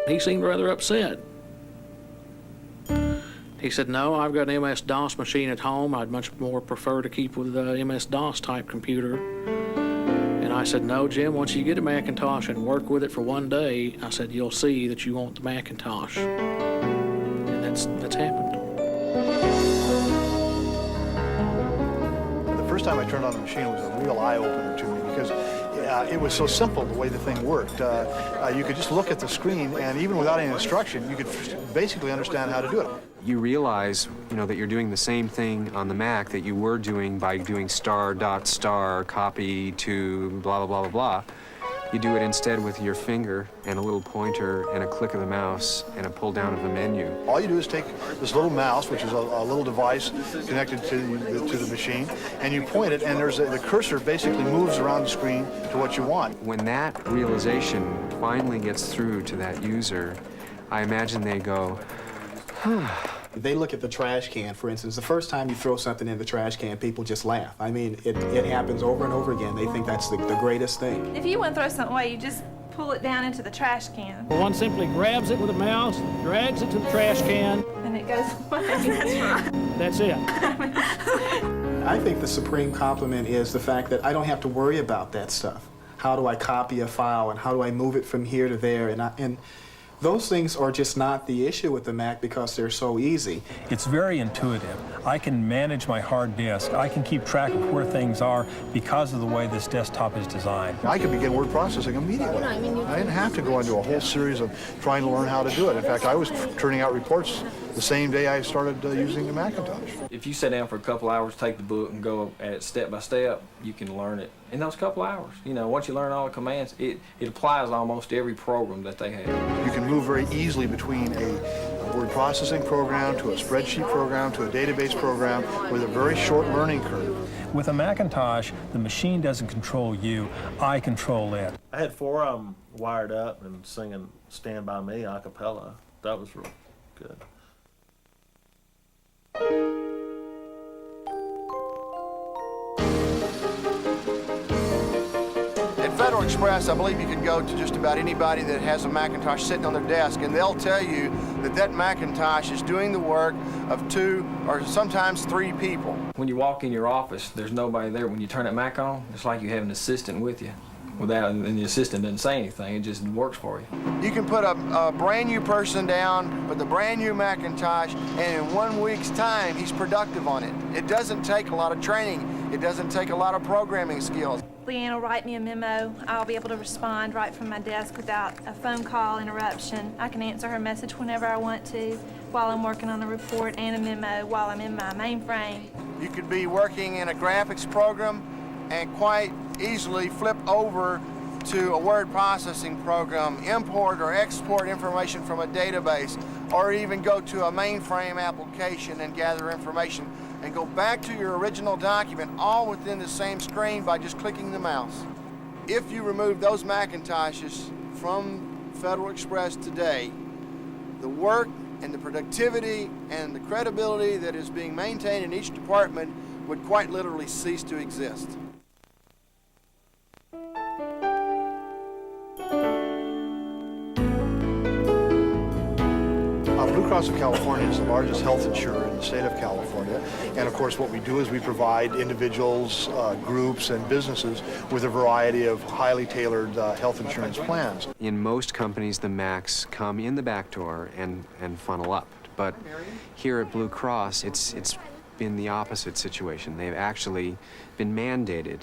He seemed rather upset. He said, no, I've got an MS-DOS machine at home. I'd much more prefer to keep with the MS-DOS type computer. And I said, no, Jim, once you get a Macintosh and work with it for one day, I said, you'll see that you want the Macintosh. And that's happened. The first time I turned on the machine, it was a real eye-opener to me because it was so simple the way the thing worked. You could just look at the screen, and even without any instruction, you could basically understand how to do it. You realize, that you're doing the same thing on the Mac that you were doing by doing star dot star copy to blah, blah, blah, blah, blah. You do it instead with your finger and a little pointer and a click of the mouse and a pull down of the menu. All you do is take this little mouse, which is a little device connected to the machine, and you point it, and the cursor basically moves around the screen to what you want. When that realization finally gets through to that user, I imagine they go, They look at the trash can, for instance. The first time you throw something in the trash can, people just laugh. I mean, it happens over and over again. They think that's the greatest thing. If you want to throw something away, you just pull it down into the trash can. One simply grabs it with a mouse, drags it to the trash can. And it goes away. That's right. That's it. I think the supreme compliment is the fact that I don't have to worry about that stuff. How do I copy a file, and how do I move it from here to there? And those things are just not the issue with the Mac because they're so easy. It's very intuitive. I can manage my hard disk. I can keep track of where things are because of the way this desktop is designed. I could begin word processing immediately. I didn't have to go into a whole series of trying to learn how to do it. In fact, I was turning out reports the same day I started using the Macintosh. If you sit down for a couple hours, take the book and go at it step by step, you can learn it in those couple hours. Once you learn all the commands, it applies to almost every program that they have. You can move very easily between a word processing program to a spreadsheet program to a database program with a very short learning curve. With a Macintosh, the machine doesn't control you, I control it. I had 4 of them wired up and singing Stand By Me a cappella. That was real good. At Federal Express, I believe you can go to just about anybody that has a Macintosh sitting on their desk, and they'll tell you that Macintosh is doing the work of 2 or sometimes 3 people. When you walk in your office, there's nobody there. When you turn that Mac on, it's like you have an assistant with you. And the assistant doesn't say anything, it just works for you. You can put a brand new person down with a brand new Macintosh, and in 1 week's time, he's productive on it. It doesn't take a lot of training. It doesn't take a lot of programming skills. Leanne will write me a memo. I'll be able to respond right from my desk without a phone call interruption. I can answer her message whenever I want to while I'm working on a report and a memo while I'm in my mainframe. You could be working in a graphics program and quite easily flip over to a word processing program, import or export information from a database, or even go to a mainframe application and gather information and go back to your original document all within the same screen by just clicking the mouse. If you remove those Macintoshes from Federal Express today, the work and the productivity and the credibility that is being maintained in each department would quite literally cease to exist. Blue Cross of California is the largest health insurer in the state of California, and of course what we do is we provide individuals, groups, and businesses with a variety of highly tailored health insurance plans. In most companies, the Macs come in the back door and funnel up. But here at Blue Cross, it's been the opposite situation. They've actually been mandated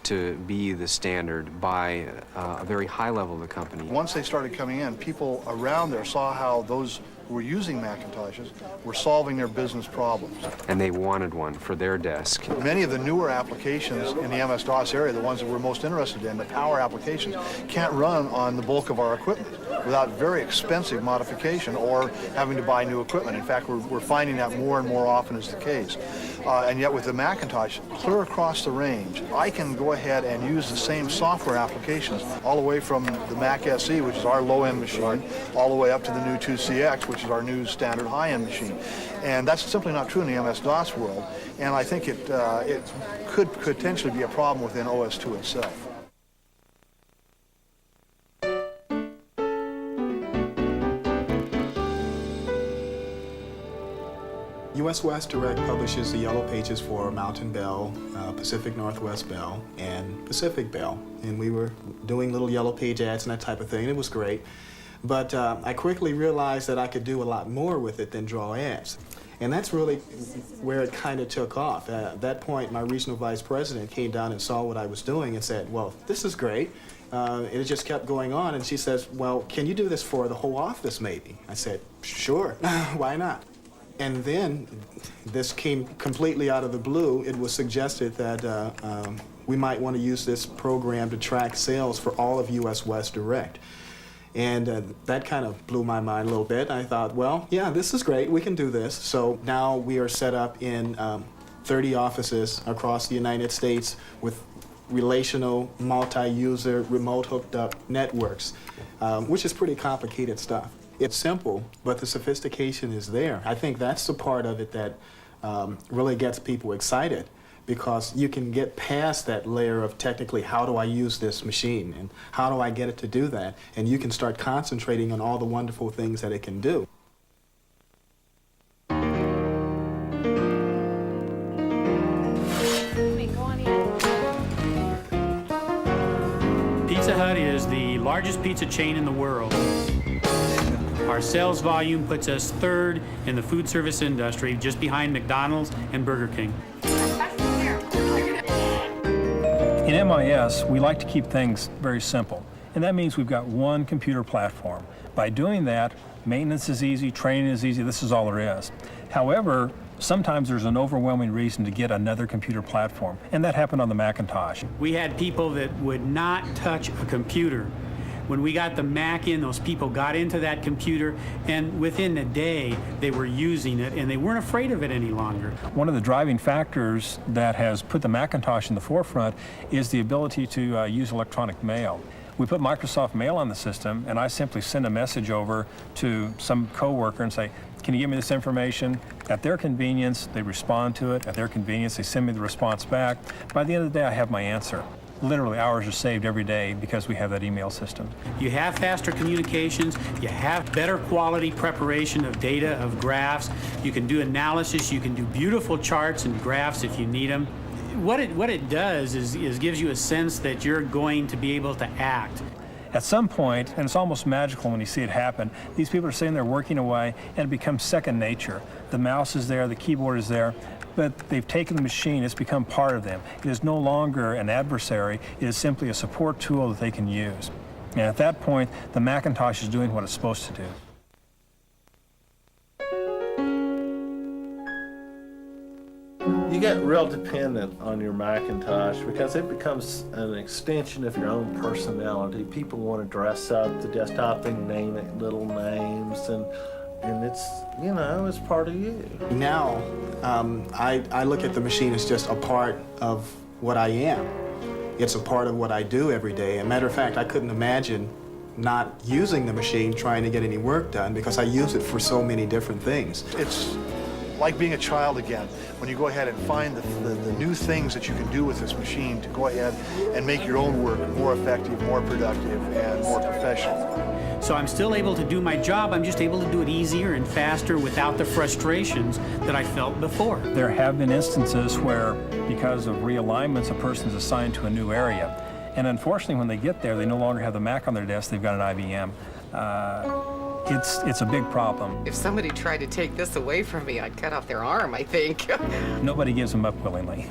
to be the standard by a very high level of the company. Once they started coming in, people around there saw how those who were using Macintoshes were solving their business problems. And they wanted one for their desk. Many of the newer applications in the MS-DOS area, the ones that we're most interested in, the power applications, can't run on the bulk of our equipment without very expensive modification or having to buy new equipment. In fact, we're finding that more and more often is the case. And yet with the Macintosh, clear across the range, I can go ahead and use the same software applications all the way from the Mac SE, which is our low-end machine, all the way up to the new 2CX, which is our new standard high-end machine. And that's simply not true in the MS-DOS world, and I think it could potentially be a problem within OS2 itself. US West Direct publishes the yellow pages for Mountain Bell, Pacific Northwest Bell, and Pacific Bell. And we were doing little yellow page ads and that type of thing. It was great. But I quickly realized that I could do a lot more with it than draw ads. And that's really where it kind of took off. At that point, my regional vice president came down and saw what I was doing and said, well, this is great. It just kept going on, and she says, well, can you do this for the whole office maybe? I said, sure, why not? And then this came completely out of the blue. It was suggested that we might want to use this program to track sales for all of US West Direct. And that kind of blew my mind a little bit. I thought, well, yeah, this is great, we can do this. So now we are set up in 30 offices across the United States with relational, multi-user, remote hooked up networks, which is pretty complicated stuff. It's simple, but the sophistication is there. I think that's the part of it that really gets people excited, because you can get past that layer of technically how do I use this machine and how do I get it to do that, and you can start concentrating on all the wonderful things that it can do. Pizza Hut is the largest pizza chain in the world. Our sales volume puts us third in the food service industry, just behind McDonald's and Burger King. In MIS, we like to keep things very simple, and that means we've got one computer platform. By doing that, maintenance is easy, training is easy, this is all there is. However, sometimes there's an overwhelming reason to get another computer platform, and that happened on the Macintosh. We had people that would not touch a computer. When we got the Mac in, those people got into that computer, and within a day, they were using it, and they weren't afraid of it any longer. One of the driving factors that has put the Macintosh in the forefront is the ability to use electronic mail. We put Microsoft Mail on the system, and I simply send a message over to some coworker and say, can you give me this information? At their convenience, they respond to it. At their convenience, they send me the response back. By the end of the day, I have my answer. Literally, hours are saved every day because we have that email system. You have faster communications, you have better quality preparation of data, of graphs, you can do analysis, you can do beautiful charts and graphs if you need them. What it does is gives you a sense that you're going to be able to act. At some point, and it's almost magical when you see it happen, these people are sitting there working away and it becomes second nature. The mouse is there, the keyboard is there, but they've taken the machine, it's become part of them. It is no longer an adversary, it is simply a support tool that they can use. And at that point, the Macintosh is doing what it's supposed to do. You get real dependent on your Macintosh because it becomes an extension of your own personality. People want to dress up the desktop and name it little names, and it's, you know, it's part of you. Now, I look at the machine as just a part of what I am. It's a part of what I do every day. As a matter of fact, I couldn't imagine not using the machine trying to get any work done because I use it for so many different things. It's like being a child again, when you go ahead and find the new things that you can do with this machine to go ahead and make your own work more effective, more productive, and more professional. So I'm still able to do my job, I'm just able to do it easier and faster without the frustrations that I felt before. There have been instances where, because of realignments, a person's assigned to a new area. And unfortunately, when they get there, they no longer have the Mac on their desk, they've got an IBM. It's a big problem. If somebody tried to take this away from me, I'd cut off their arm, I think. Nobody gives them up willingly.